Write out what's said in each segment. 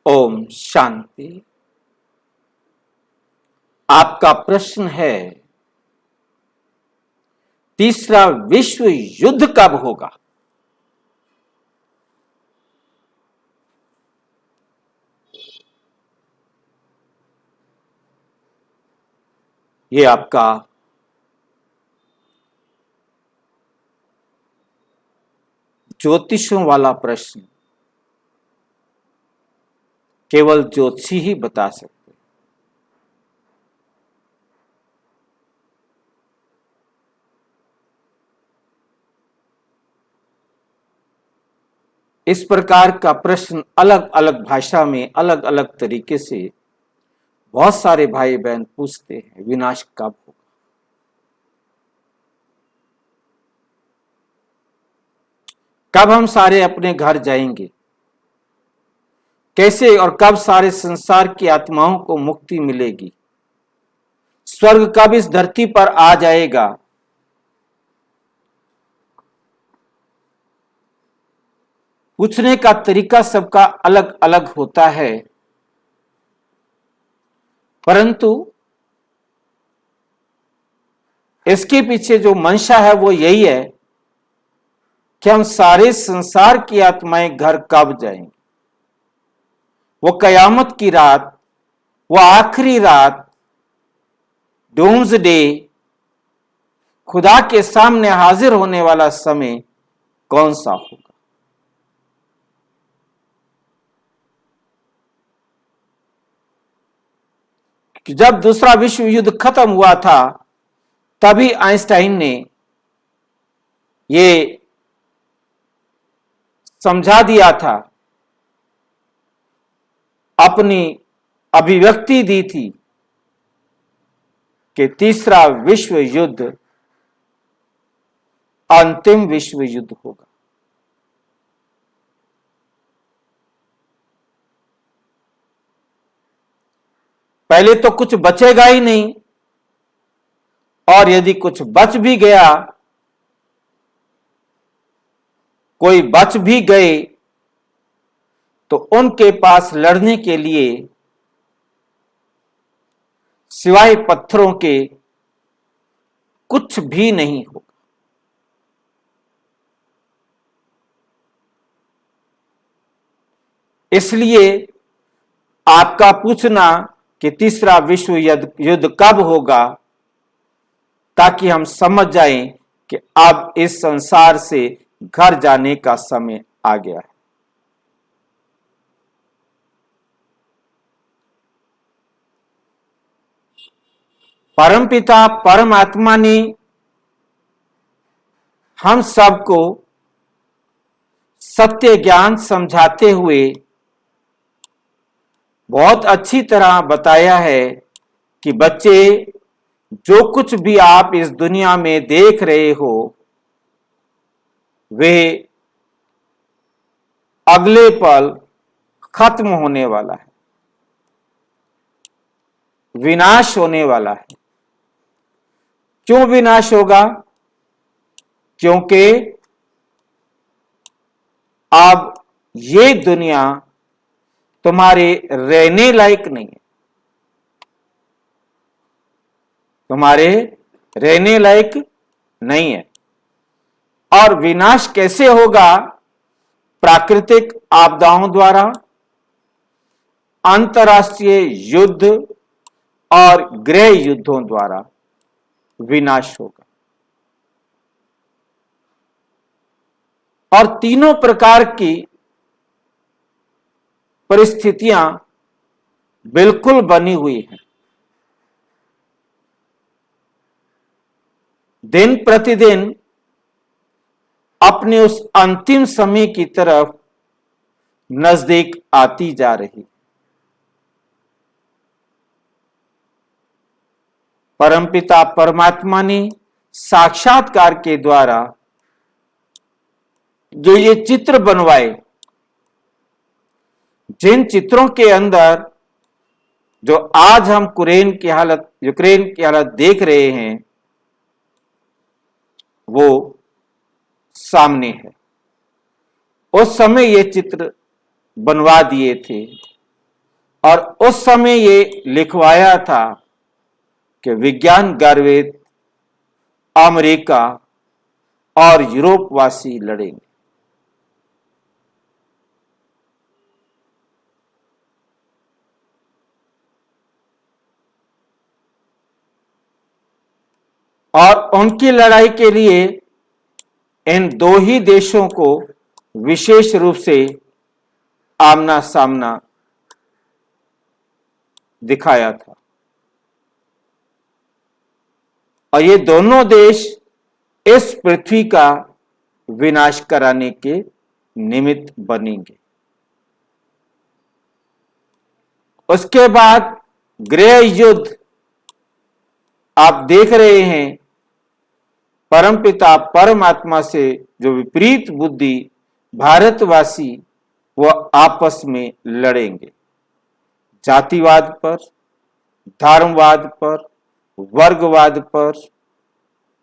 ओम शांति। आपका प्रश्न है, तीसरा विश्व युद्ध कब होगा? ये आपका ज्योतिषों वाला प्रश्न केवल ज्योतिषी ही बता सकते। इस प्रकार का प्रश्न अलग अलग भाषा में अलग अलग तरीके से बहुत सारे भाई बहन पूछते हैं, विनाश कब होगा? कब हम सारे अपने घर जाएंगे? कैसे और कब सारे संसार की आत्माओं को मुक्ति मिलेगी? स्वर्ग कब इस धरती पर आ जाएगा? पूछने का तरीका सबका अलग अलग होता है, परंतु इसके पीछे जो मंशा है वो यही है कि हम सारे संसार की आत्माएं घर कब जाएंगे। वो कयामत की रात, वो आखिरी रात, डूम्सडे, खुदा के सामने हाजिर होने वाला समय कौन सा होगा? कि जब दूसरा विश्व युद्ध खत्म हुआ था तभी आइंस्टाइन ने ये समझा दिया था, अपनी अभिव्यक्ति दी थी कि तीसरा विश्व युद्ध अंतिम विश्व युद्ध होगा। पहले तो कुछ बचेगा ही नहीं, और यदि कुछ बच भी गया, कोई बच भी गए, तो उनके पास लड़ने के लिए सिवाय पत्थरों के कुछ भी नहीं होगा। इसलिए आपका पूछना कि तीसरा विश्व युद्ध कब होगा, ताकि हम समझ जाएं कि अब इस संसार से घर जाने का समय आ गया है। परमपिता परमात्मा ने हम सबको सत्य ज्ञान समझाते हुए बहुत अच्छी तरह बताया है कि बच्चे, जो कुछ भी आप इस दुनिया में देख रहे हो वे अगले पल खत्म होने वाला है, विनाश होने वाला है। क्यों विनाश होगा? क्योंकि अब ये दुनिया तुम्हारे रहने लायक नहीं है, तुम्हारे रहने लायक नहीं है। और विनाश कैसे होगा? प्राकृतिक आपदाओं द्वारा, अंतर्राष्ट्रीय युद्ध और गृह युद्धों द्वारा विनाश होगा। और तीनों प्रकार की परिस्थितियां बिल्कुल बनी हुई हैं। दिन प्रतिदिन अपने उस अंतिम समय की तरफ नजदीक आती जा रही। परमपिता परमात्मा ने साक्षात्कार के द्वारा जो ये चित्र बनवाए, जिन चित्रों के अंदर जो आज हम यूक्रेन की हालत देख रहे हैं, वो सामने है। उस समय ये चित्र बनवा दिए थे और उस समय ये लिखवाया था कि विज्ञान गर्वित अमेरिका और यूरोपवासी लड़ेंगे। और उनकी लड़ाई के लिए इन दो ही देशों को विशेष रूप से आमना सामना दिखाया था। और ये दोनों देश इस पृथ्वी का विनाश कराने के निमित्त बनेंगे। उसके बाद गृह युद्ध आप देख रहे हैं, परमपिता परमात्मा से जो विपरीत बुद्धि भारतवासी वो आपस में लड़ेंगे, जातिवाद पर, धर्मवाद पर, वर्गवाद पर।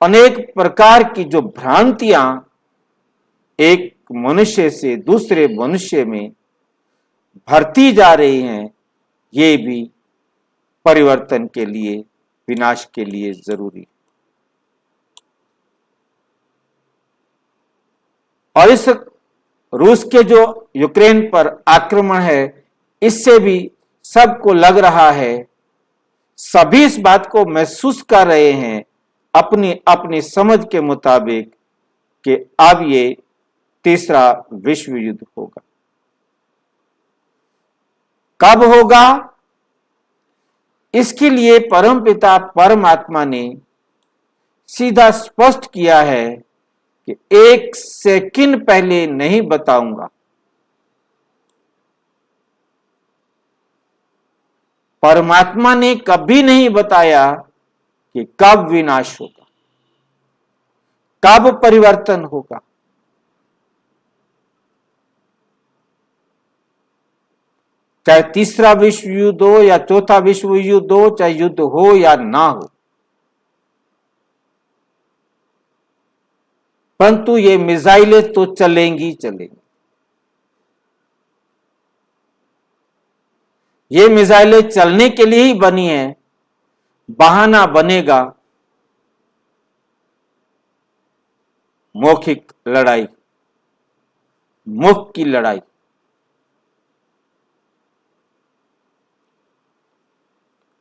अनेक प्रकार की जो भ्रांतियां एक मनुष्य से दूसरे मनुष्य में भरती जा रही हैं, ये भी परिवर्तन के लिए, विनाश के लिए जरूरी। और इस रूस के जो यूक्रेन पर आक्रमण है, इससे भी सबको लग रहा है, सभी इस बात को महसूस कर रहे हैं अपनी अपनी समझ के मुताबिक कि अब ये तीसरा विश्व युद्ध होगा। कब होगा, इसके लिए परमपिता परमात्मा ने सीधा स्पष्ट किया है कि 1 सेकंड पहले नहीं बताऊंगा। परमात्मा ने कभी नहीं बताया कि कब विनाश होगा, कब परिवर्तन होगा। चाहे तीसरा विश्व युद्ध हो या चौथा विश्व युद्ध हो, चाहे युद्ध हो या ना हो, परंतु ये मिसाइलें तो चलेंगी चलेंगी। ये मिसाइलें चलने के लिए ही बनी है, बहाना बनेगा मौखिक लड़ाई, मुख की लड़ाई।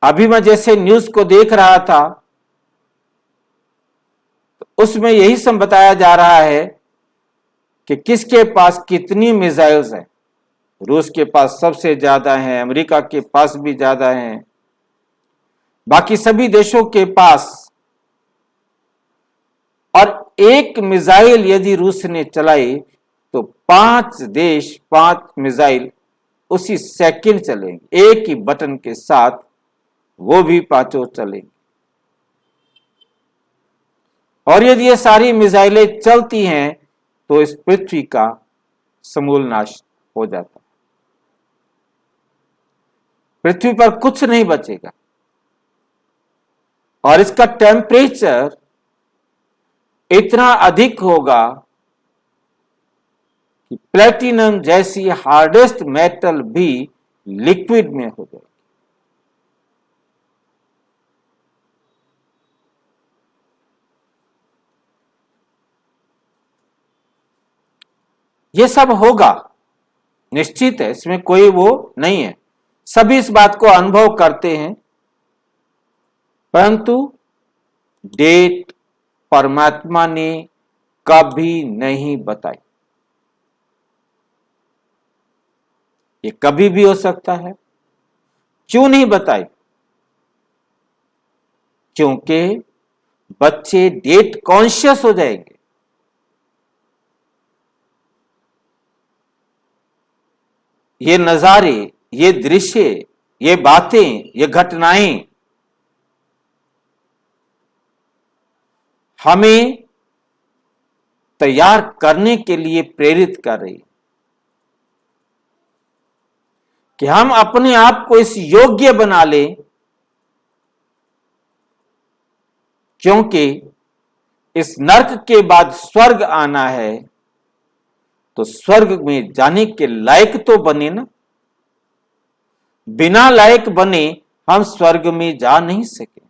अभी मैं जैसे न्यूज को देख रहा था, तो उसमें यही सब बताया जा रहा है कि किसके पास कितनी मिसाइल्स हैं। रूस के पास सबसे ज्यादा हैं, अमेरिका के पास भी ज्यादा हैं, बाकी सभी देशों के पास। और एक मिसाइल यदि रूस ने चलाई तो 5 देश 5 मिसाइल उसी सेकंड चलेंगे, एक ही बटन के साथ वो भी पांचों चलेंगे। और यदि ये सारी मिसाइलें चलती हैं तो इस पृथ्वी का समूल नाश हो जाता है। पृथ्वी पर कुछ नहीं बचेगा। और इसका टेम्परेचर इतना अधिक होगा कि प्लेटिनम जैसी हार्डेस्ट मेटल भी लिक्विड में हो जाएगी। ये सब होगा, निश्चित है, इसमें कोई वो नहीं है। सभी इस बात को अनुभव करते हैं, परंतु डेट परमात्मा ने कभी नहीं बताई। ये कभी भी हो सकता है। क्यों नहीं बताई? क्योंकि बच्चे डेट कॉन्शियस हो जाएंगे। ये नजारे, ये दृश्य, ये बातें, ये घटनाएं हमें तैयार करने के लिए प्रेरित कर रही कि हम अपने आप को इस योग्य बना लें, क्योंकि इस नरक के बाद स्वर्ग आना है, तो स्वर्ग में जाने के लायक तो बने ना। बिना लायक बने हम स्वर्ग में जा नहीं सके।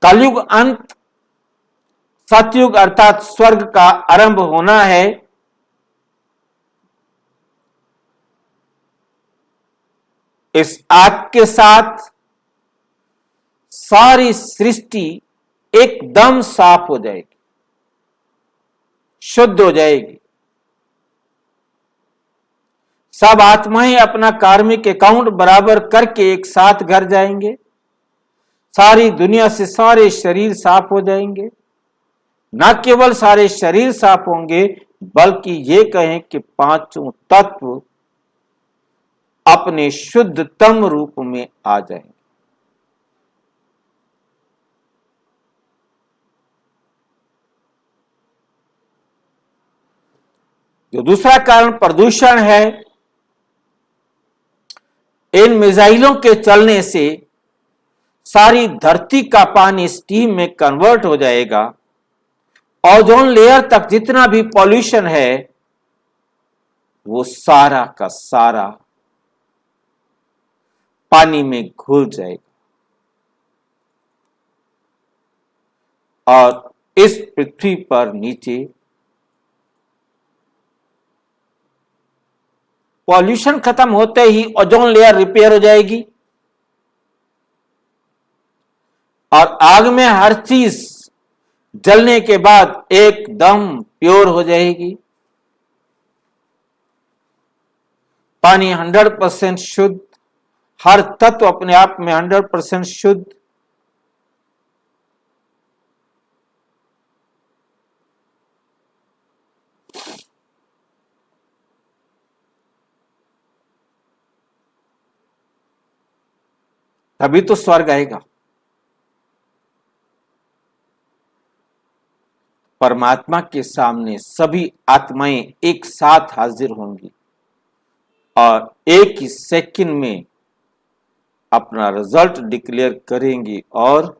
कलयुग अंत, सतयुग अर्थात स्वर्ग का आरंभ होना है। इस आग के साथ सारी सृष्टि एकदम साफ हो जाएगी, शुद्ध हो जाएगी। सब आत्माएं अपना कार्मिक अकाउंट बराबर करके एक साथ घर जाएंगे। सारी दुनिया से सारे शरीर साफ हो जाएंगे। न केवल सारे शरीर साफ होंगे, बल्कि ये कहें कि पांचों तत्व अपने शुद्धतम रूप में आ जाएंगे। जो दूसरा कारण प्रदूषण है, इन मिसाइलों के चलने से सारी धरती का पानी स्टीम में कन्वर्ट हो जाएगा। ओजोन लेयर तक जितना भी पॉल्यूशन है वो सारा का सारा पानी में घुल जाएगा और इस पृथ्वी पर नीचे पॉल्यूशन खत्म होते ही ओजोन लेयर रिपेयर हो जाएगी और आग में हर चीज जलने के बाद एकदम प्योर हो जाएगी। पानी 100% शुद्ध, हर तत्व अपने आप में 100% शुद्ध। तभी तो स्वर्ग आएगा। परमात्मा के सामने सभी आत्माएं एक साथ हाजिर होंगी और एक ही सेकंड में अपना रिजल्ट डिक्लेयर करेंगी और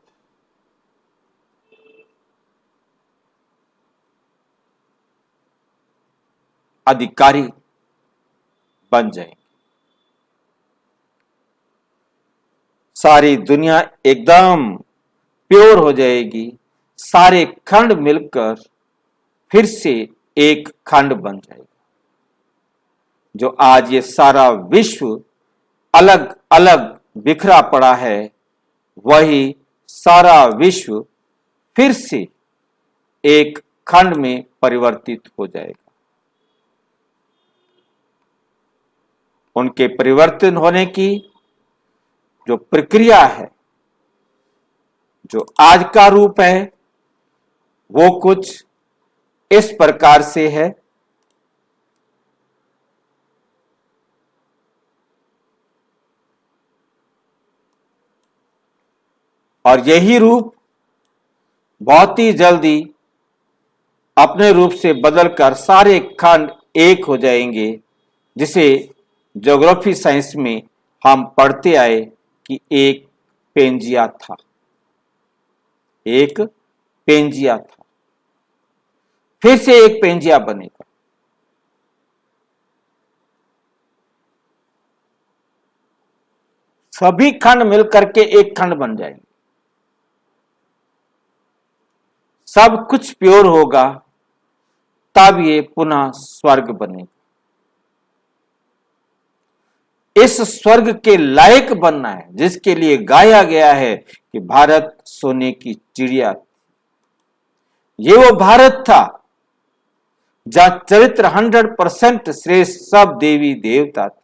अधिकारी बन जाएंगे। सारी दुनिया एकदम प्योर हो जाएगी। सारे खंड मिलकर फिर से एक खंड बन जाएगा। जो आज ये सारा विश्व अलग अलग बिखरा पड़ा है, वही सारा विश्व फिर से एक खंड में परिवर्तित हो जाएगा। उनके परिवर्तन होने की जो प्रक्रिया है, जो आज का रूप है, वो कुछ इस प्रकार से है। और यही रूप बहुत ही जल्दी अपने रूप से बदलकर सारे खंड एक हो जाएंगे, जिसे ज्योग्राफी साइंस में हम पढ़ते आए कि एक पेंजिया था। एक पेंजिया था, फिर से एक पेंजिया बनेगा। सभी खंड मिलकर के एक खंड बन जाएंगे। सब कुछ प्योर होगा, तब ये पुनः स्वर्ग बनेगा। इस स्वर्ग के लायक बनना है, जिसके लिए गाया गया है कि भारत सोने की चिड़िया। ये वो भारत था जहां चरित्र 100% श्रेष्ठ सब देवी देवता थे।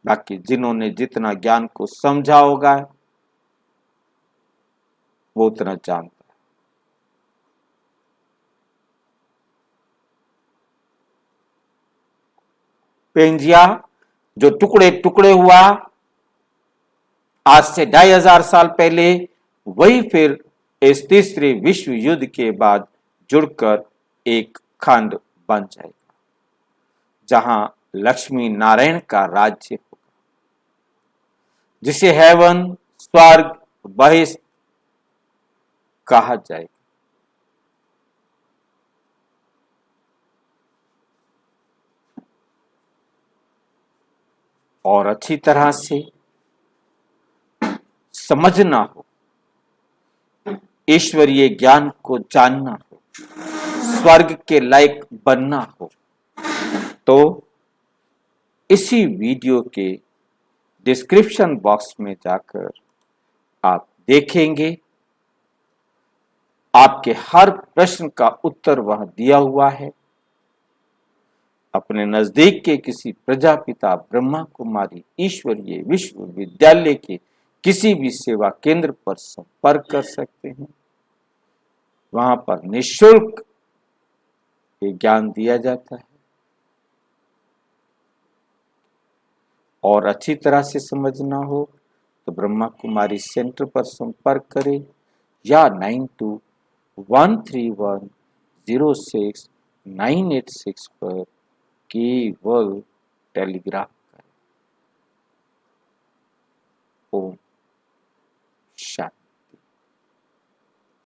बाकी जिन्होंने जितना ज्ञान को समझा होगा वो उतना जानता है। पेंजिया जो टुकड़े टुकड़े हुआ आज से 2500 साल पहले, वही फिर इस तीसरे विश्व युद्ध के बाद जुड़कर एक खंड बन जाएगा, जहां लक्ष्मी नारायण का राज्य होगा, जिसे हेवन, स्वर्ग, बहिष्ठ कहा जाएगा। और अच्छी तरह से समझना हो, ईश्वरीय ज्ञान को जानना हो, स्वर्ग के लायक बनना हो, तो इसी वीडियो के डिस्क्रिप्शन बॉक्स में जाकर आप देखेंगे, आपके हर प्रश्न का उत्तर वहां दिया हुआ है। अपने नजदीक के किसी प्रजापिता ब्रह्मा कुमारी ईश्वरीय विश्वविद्यालय के किसी भी सेवा केंद्र पर संपर्क कर सकते हैं। वहां पर निःशुल्क ये ज्ञान दिया जाता है। और अच्छी तरह से समझना हो तो ब्रह्मा कुमारी सेंटर पर संपर्क करें या 9213106986 पर केवल टेलीग्राफ करें। ओम